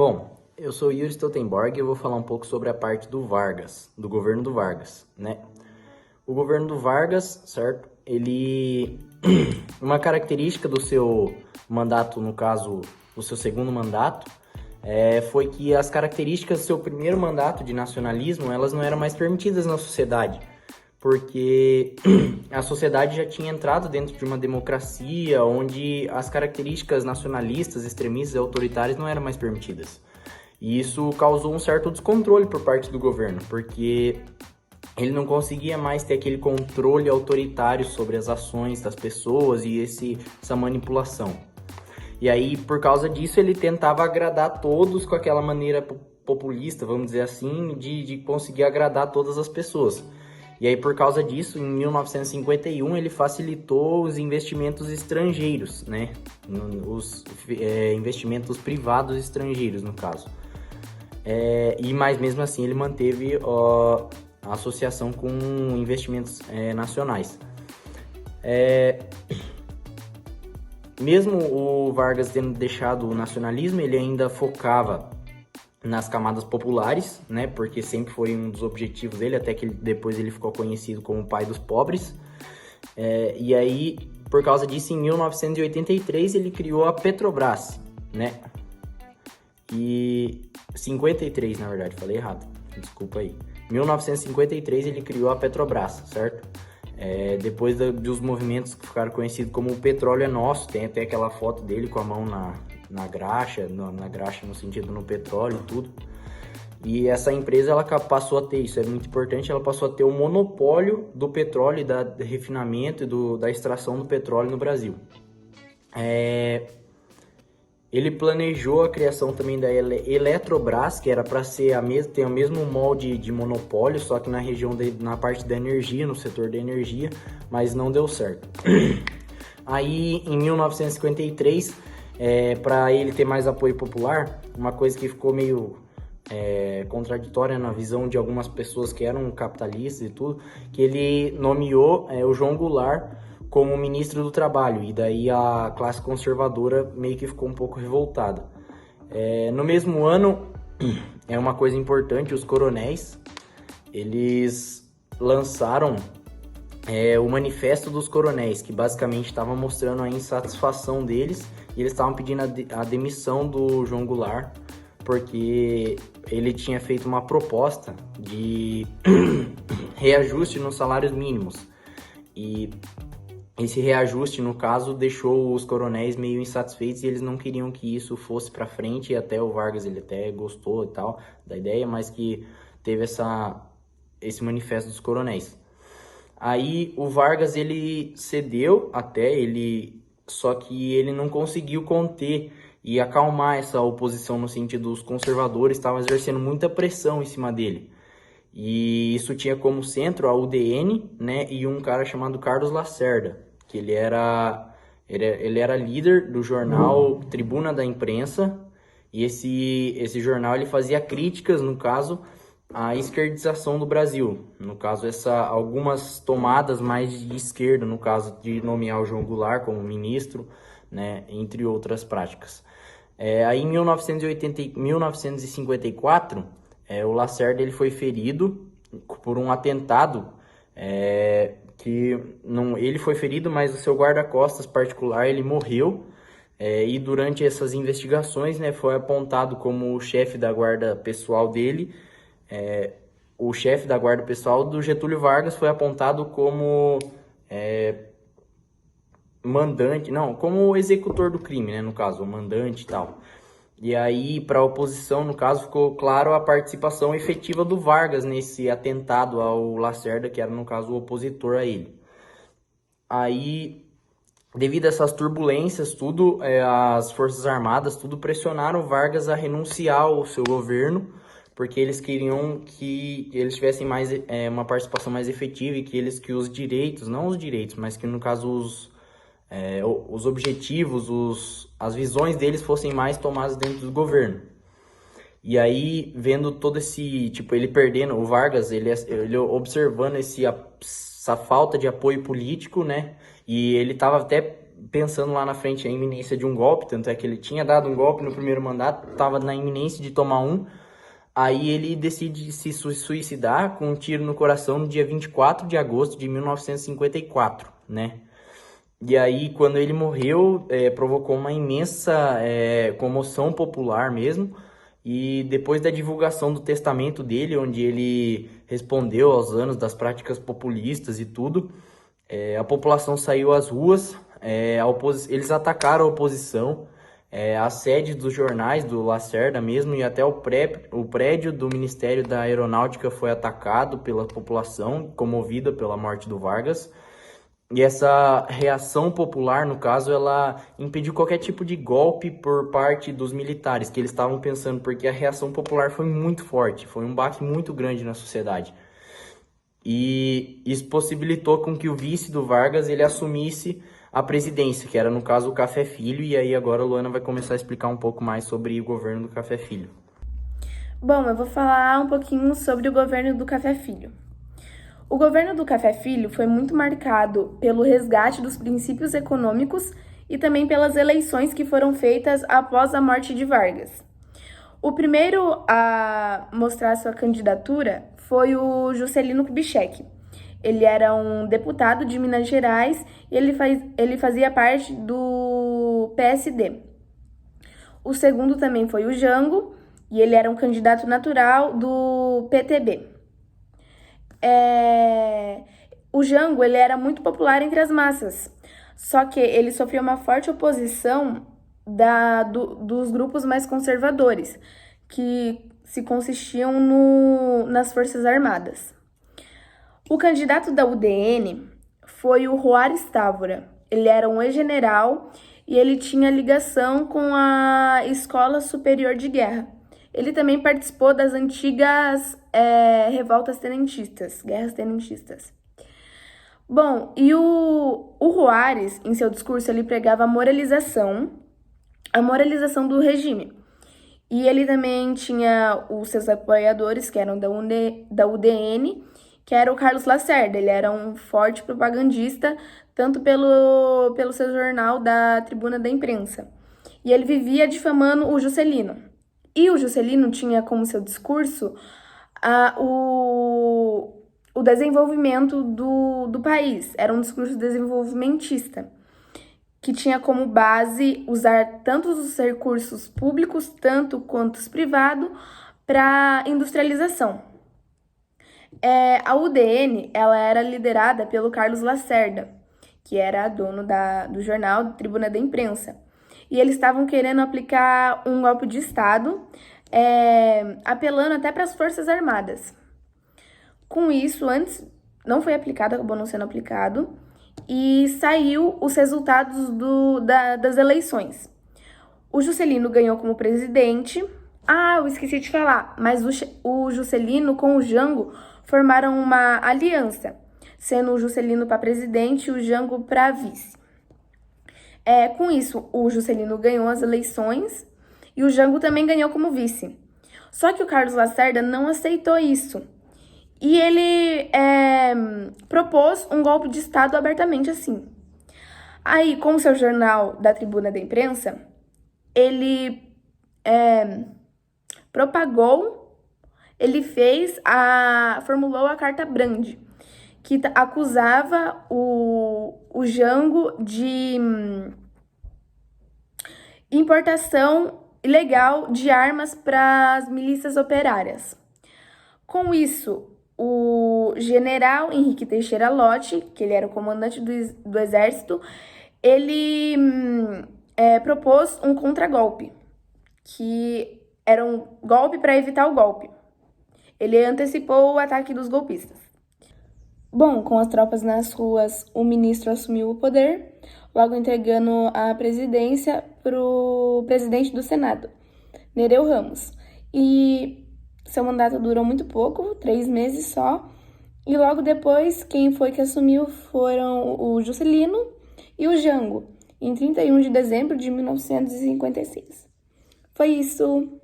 Bom, eu sou Yuri Stoltenberg e eu vou falar um pouco sobre a parte do Vargas, do governo do Vargas, né? O governo do Vargas, certo? Uma característica do seu mandato, no caso, do seu segundo mandato, foi que as características do seu primeiro mandato de nacionalismo, elas não eram mais permitidas na sociedade, porque a sociedade já tinha entrado dentro de uma democracia onde as características nacionalistas, extremistas e autoritárias não eram mais permitidas. E isso causou um certo descontrole por parte do governo, porque ele não conseguia mais ter aquele controle autoritário sobre as ações das pessoas e essa manipulação. E aí, por causa disso, ele tentava agradar todos com aquela maneira populista, vamos dizer assim, de conseguir agradar todas as pessoas. E aí, por causa disso, em 1951, ele facilitou os investimentos estrangeiros, né? Os investimentos privados estrangeiros, no caso. Mas mesmo assim, ele manteve a associação com investimentos nacionais. Mesmo o Vargas tendo deixado o nacionalismo, ele ainda focava nas camadas populares, né? Porque sempre foi um dos objetivos dele, até que depois ele ficou conhecido como o pai dos pobres. E aí, por causa disso, em 1983, ele criou a Petrobras, né? E 53, na verdade, falei errado, desculpa aí. Em 1953 ele criou a Petrobras, certo? Depois dos movimentos que ficaram conhecidos como o petróleo é nosso, tem até aquela foto dele com a mão na graxa, na graxa no sentido no petróleo e tudo. E essa empresa ela passou a ter, isso é muito importante, ela passou a ter o monopólio do petróleo, do refinamento e da extração do petróleo no Brasil. Ele planejou a criação também da Eletrobras, que era para ter o mesmo molde de monopólio, só que na parte da energia, no setor da energia, mas não deu certo. Aí, em 1953, para ele ter mais apoio popular, uma coisa que ficou meio contraditória na visão de algumas pessoas que eram capitalistas e tudo, que ele nomeou o João Goulart como ministro do Trabalho, e daí a classe conservadora meio que ficou um pouco revoltada. No mesmo ano, uma coisa importante, os coronéis, eles lançaram o Manifesto dos Coronéis, que basicamente estava mostrando a insatisfação deles, e eles estavam pedindo a demissão do João Goulart, porque ele tinha feito uma proposta de reajuste nos salários mínimos, e esse reajuste, no caso, deixou os coronéis meio insatisfeitos e eles não queriam que isso fosse para frente, e até o Vargas, ele até gostou e tal da ideia, mas que teve esse manifesto dos coronéis. Aí o Vargas, ele cedeu só que ele não conseguiu conter e acalmar essa oposição no sentido dos conservadores, estavam exercendo muita pressão em cima dele. E isso tinha como centro a UDN, né, e um cara chamado Carlos Lacerda, que ele era líder do jornal Tribuna da Imprensa, e esse jornal ele fazia críticas, no caso, à esquerdização do Brasil, no caso algumas tomadas mais de esquerda, no caso de nomear o João Goulart como ministro, né, entre outras práticas. Aí em 1954, o Lacerda ele foi ferido por um atentado, ele foi ferido, mas o seu guarda-costas particular ele morreu, e durante essas investigações, né, foi apontado como o chefe da guarda pessoal dele, o chefe da guarda pessoal do Getúlio Vargas foi apontado como mandante, não, como executor do crime, né, no caso, o mandante e tal. E aí, para a oposição, no caso, ficou claro a participação efetiva do Vargas nesse atentado ao Lacerda, que era, no caso, o opositor a ele. Aí, devido a essas turbulências, as Forças Armadas, pressionaram o Vargas a renunciar ao seu governo, porque eles queriam que eles tivessem uma participação mais efetiva e que os direitos, não os direitos, mas que, no caso, os objetivos, as visões deles fossem mais tomadas dentro do governo. E aí, vendo todo ele perdendo, o Vargas, ele observando essa falta de apoio político, né? E ele estava até pensando lá na frente a iminência de um golpe, tanto é que ele tinha dado um golpe no primeiro mandato, estava na iminência de tomar um, aí ele decide se suicidar com um tiro no coração no dia 24 de agosto de 1954, né? E aí, quando ele morreu, provocou uma imensa comoção popular mesmo. E depois da divulgação do testamento dele, onde ele respondeu aos anos das práticas populistas e tudo, a população saiu às ruas, eles atacaram a oposição, a sede dos jornais do Lacerda mesmo e até o prédio do Ministério da Aeronáutica foi atacado pela população, comovida pela morte do Vargas. E essa reação popular, no caso, ela impediu qualquer tipo de golpe por parte dos militares, que eles estavam pensando, porque a reação popular foi muito forte, foi um baque muito grande na sociedade. E isso possibilitou com que o vice do Vargas, ele assumisse a presidência, que era, no caso, o Café Filho, e aí agora a Luana vai começar a explicar um pouco mais sobre o governo do Café Filho. Bom, eu vou falar um pouquinho sobre o governo do Café Filho. O governo do Café Filho foi muito marcado pelo resgate dos princípios econômicos e também pelas eleições que foram feitas após a morte de Vargas. O primeiro a mostrar sua candidatura foi o Juscelino Kubitschek. Ele era um deputado de Minas Gerais e ele fazia parte do PSD. O segundo também foi o Jango, e ele era um candidato natural do PTB. O Jango, ele era muito popular entre as massas, só que ele sofreu uma forte oposição dos grupos mais conservadores, que se consistiam nas Forças Armadas. O candidato da UDN foi o Juarez Távora. Ele era um ex-general e ele tinha ligação com a Escola Superior de Guerra. Ele também participou das antigas revoltas tenentistas, guerras tenentistas. Bom, e o Juarez, em seu discurso, ele pregava a moralização do regime. E ele também tinha os seus apoiadores, que eram da UDN, que era o Carlos Lacerda. Ele era um forte propagandista, tanto pelo seu jornal da Tribuna da Imprensa. E ele vivia difamando o Juscelino. E o Juscelino tinha como seu discurso o desenvolvimento do país. Era um discurso desenvolvimentista, que tinha como base usar tanto os recursos públicos, tanto quanto os privados, para industrialização. A UDN, ela era liderada pelo Carlos Lacerda, que era dono do jornal Tribuna da Imprensa. E eles estavam querendo aplicar um golpe de Estado, apelando até para as Forças Armadas. Com isso, antes não foi aplicado, acabou não sendo aplicado, e saiu os resultados das eleições. O Juscelino ganhou como presidente. Eu esqueci de falar, mas o Juscelino com o Jango formaram uma aliança, sendo o Juscelino para presidente e o Jango para vice. Com isso, o Juscelino ganhou as eleições e o Jango também ganhou como vice. Só que o Carlos Lacerda não aceitou isso. E ele propôs um golpe de Estado abertamente assim. Aí, com o seu jornal da Tribuna da Imprensa, ele formulou a Carta Brand, que acusava o Jango de importação ilegal de armas para as milícias operárias. Com isso, o general Henrique Teixeira Lott, que ele era o comandante do exército, ele propôs um contragolpe, que era um golpe para evitar o golpe. Ele antecipou o ataque dos golpistas. Bom, com as tropas nas ruas, o ministro assumiu o poder, logo entregando a presidência para o presidente do Senado, Nereu Ramos. E seu mandato durou muito pouco, 3 meses só, e logo depois quem foi que assumiu foram o Juscelino e o Jango, em 31 de dezembro de 1956. Foi isso!